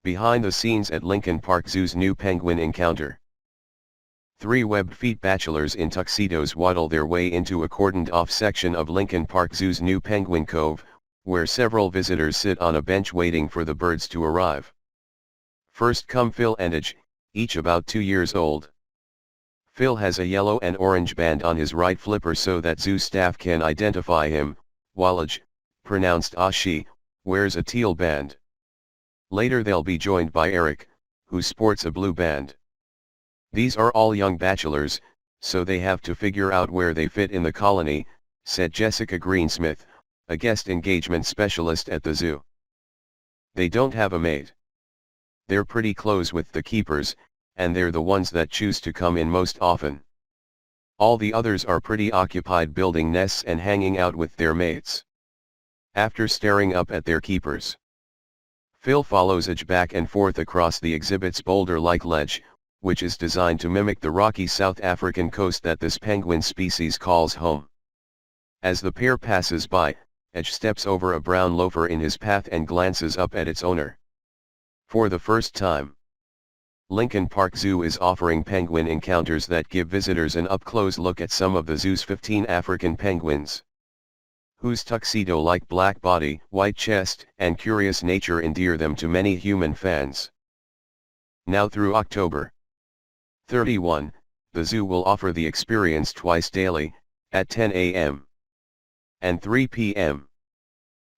Behind the scenes at Lincoln Park Zoo's new penguin encounter. 3 webbed feet bachelors in tuxedos waddle their way into a cordoned-off section of Lincoln Park Zoo's new Penguin Cove, where several visitors sit on a bench waiting for the birds to arrive. First come Phil and Edge, each about 2 years old. Phil has a yellow and orange band on his right flipper so that zoo staff can identify him, while Edge, pronounced Ashi, wears a teal band. Later they'll be joined by Eric, who sports a blue band. These are all young bachelors, so they have to figure out where they fit in the colony, said Jessica Greensmith, a guest engagement specialist at the zoo. They don't have a mate. They're pretty close with the keepers, and they're the ones that choose to come in most often. All the others are pretty occupied building nests and hanging out with their mates. After staring up at their keepers, Phil follows Edge back and forth across the exhibit's boulder-like ledge, which is designed to mimic the rocky South African coast that this penguin species calls home. As the pair passes by, Edge steps over a brown loafer in his path and glances up at its owner. For the first time, Lincoln Park Zoo is offering penguin encounters that give visitors an up-close look at some of the zoo's 15 African penguins, whose tuxedo-like black body, white chest, and curious nature endear them to many human fans. Now through October 31, the zoo will offer the experience twice daily, at 10 a.m. and 3 p.m.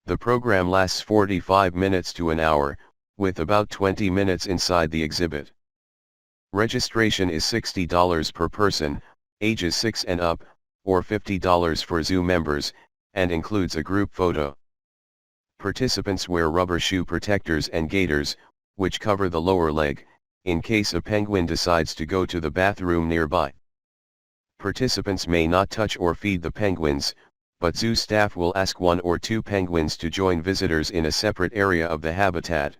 The program lasts 45 minutes to an hour, with about 20 minutes inside the exhibit. Registration is $60 per person, ages 6 and up, or $50 for zoo members, and includes a group photo. Participants wear rubber shoe protectors and gaiters, which cover the lower leg, in case a penguin decides to go to the bathroom nearby. Participants may not touch or feed the penguins, but zoo staff will ask 1 or 2 penguins to join visitors in a separate area of the habitat.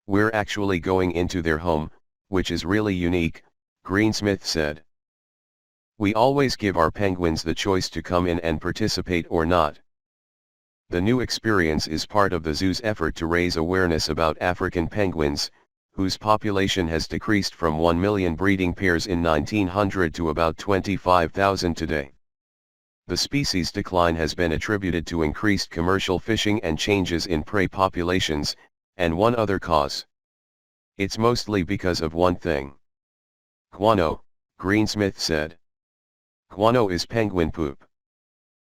We're actually going into their home, which is really unique, Greensmith said. We always give our penguins the choice to come in and participate or not. The new experience is part of the zoo's effort to raise awareness about African penguins, whose population has decreased from 1 million breeding pairs in 1900 to about 25,000 today. The species decline has been attributed to increased commercial fishing and changes in prey populations, and one other cause. It's mostly because of one thing. Guano, Greensmith said. Guano is penguin poop.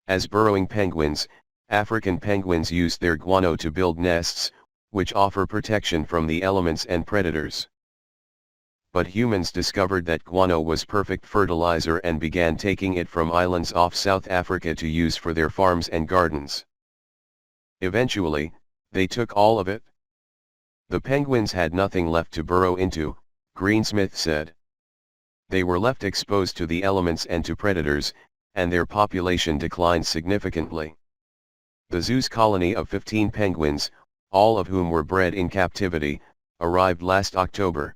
As burrowing penguins, African penguins use their guano to build nests, which offer protection from the elements and predators. But humans discovered that guano was perfect fertilizer and began taking it from islands off South Africa to use for their farms and gardens. Eventually, they took all of it. The penguins had nothing left to burrow into, Greensmith said. They were left exposed to the elements and to predators, and their population declined significantly. The zoo's colony of 15 penguins, all of whom were bred in captivity, arrived last October.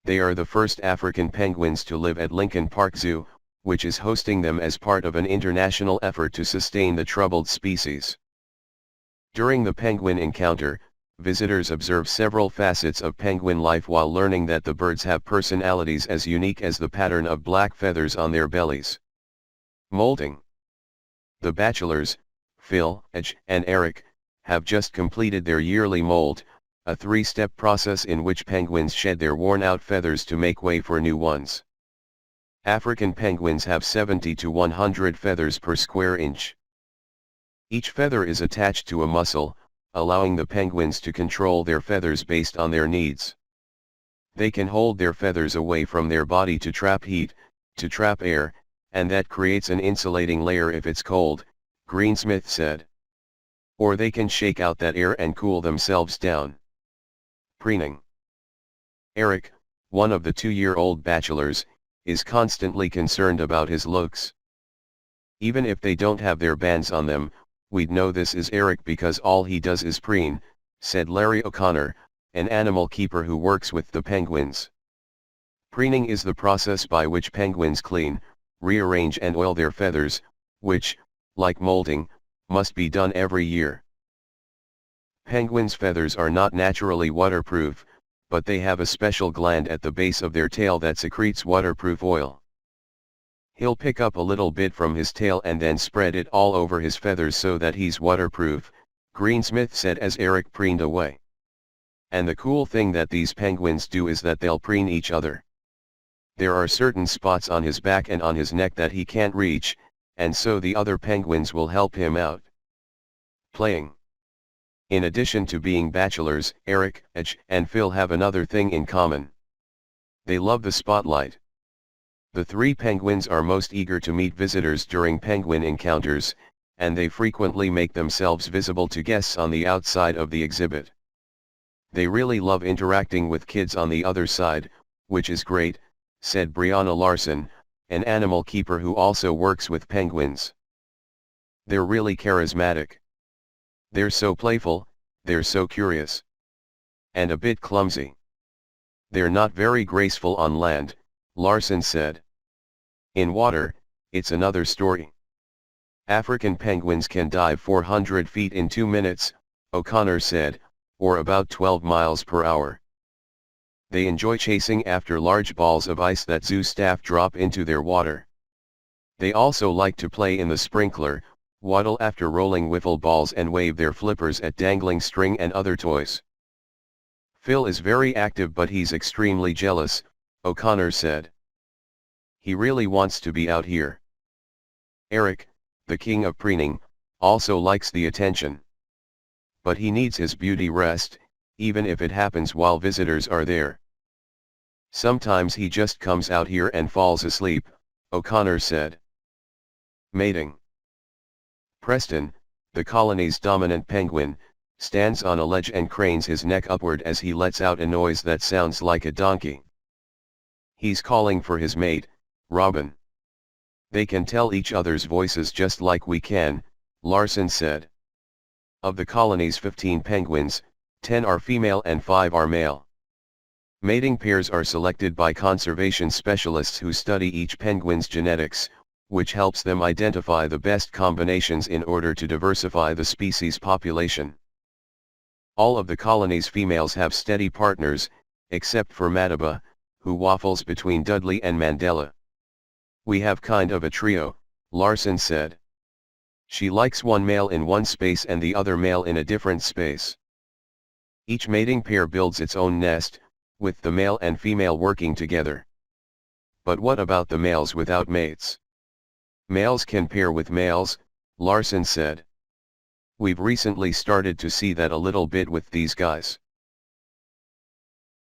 They are the first African penguins to live at Lincoln Park Zoo, which is hosting them as part of an international effort to sustain the troubled species. During the penguin encounter, visitors observe several facets of penguin life while learning that the birds have personalities as unique as the pattern of black feathers on their bellies. Molting. The bachelors, Phil, Edge, and Eric, have just completed their yearly molt, a 3-step process in which penguins shed their worn-out feathers to make way for new ones. African penguins have 70 to 100 feathers per square inch. Each feather is attached to a muscle, allowing the penguins to control their feathers based on their needs. They can hold their feathers away from their body to trap heat, to trap air, and that creates an insulating layer if it's cold, Greensmith said. Or they can shake out that air and cool themselves down. Preening. Eric, one of the 2-year-old bachelors, is constantly concerned about his looks. Even if they don't have their bands on them, we'd know this is Eric because all he does is preen, said Larry O'Connor, an animal keeper who works with the penguins. Preening is the process by which penguins clean, rearrange and oil their feathers, which, like molting, must be done every year. Penguins' feathers are not naturally waterproof, but they have a special gland at the base of their tail that secretes waterproof oil. He'll pick up a little bit from his tail and then spread it all over his feathers so that he's waterproof, Greensmith said as Eric preened away. And the cool thing that these penguins do is that they'll preen each other. There are certain spots on his back and on his neck that he can't reach, and so the other penguins will help him out. Playing. In addition to being bachelors, Eric, Edge, and Phil have another thing in common. They love the spotlight. The three penguins are most eager to meet visitors during penguin encounters, and they frequently make themselves visible to guests on the outside of the exhibit. They really love interacting with kids on the other side, which is great, said Brianna Larson, an animal keeper who also works with penguins. They're really charismatic. They're so playful, they're so curious. And a bit clumsy. They're not very graceful on land, Larson said. In water, it's another story. African penguins can dive 400 feet in 2 minutes, O'Connor said, or about 12 miles per hour. They enjoy chasing after large balls of ice that zoo staff drop into their water. They also like to play in the sprinkler, waddle after rolling wiffle balls and wave their flippers at dangling string and other toys. Phil is very active but he's extremely jealous, O'Connor said. He really wants to be out here. Eric, the king of preening, also likes the attention. But he needs his beauty rest, even if it happens while visitors are there. Sometimes he just comes out here and falls asleep, O'Connor said. Mating. Preston, the colony's dominant penguin, stands on a ledge and cranes his neck upward as he lets out a noise that sounds like a donkey. He's calling for his mate, Robin. They can tell each other's voices just like we can, Larson said. Of the colony's 15 penguins, 10 are female and 5 are male. Mating pairs are selected by conservation specialists who study each penguin's genetics, which helps them identify the best combinations in order to diversify the species population. All of the colony's females have steady partners, except for Mataba, who waffles between Dudley and Mandela. We have kind of a trio, Larson said. She likes one male in one space and the other male in a different space. Each mating pair builds its own nest, with the male and female working together. But what about the males without mates? Males can pair with males, Larson said. We've recently started to see that a little bit with these guys.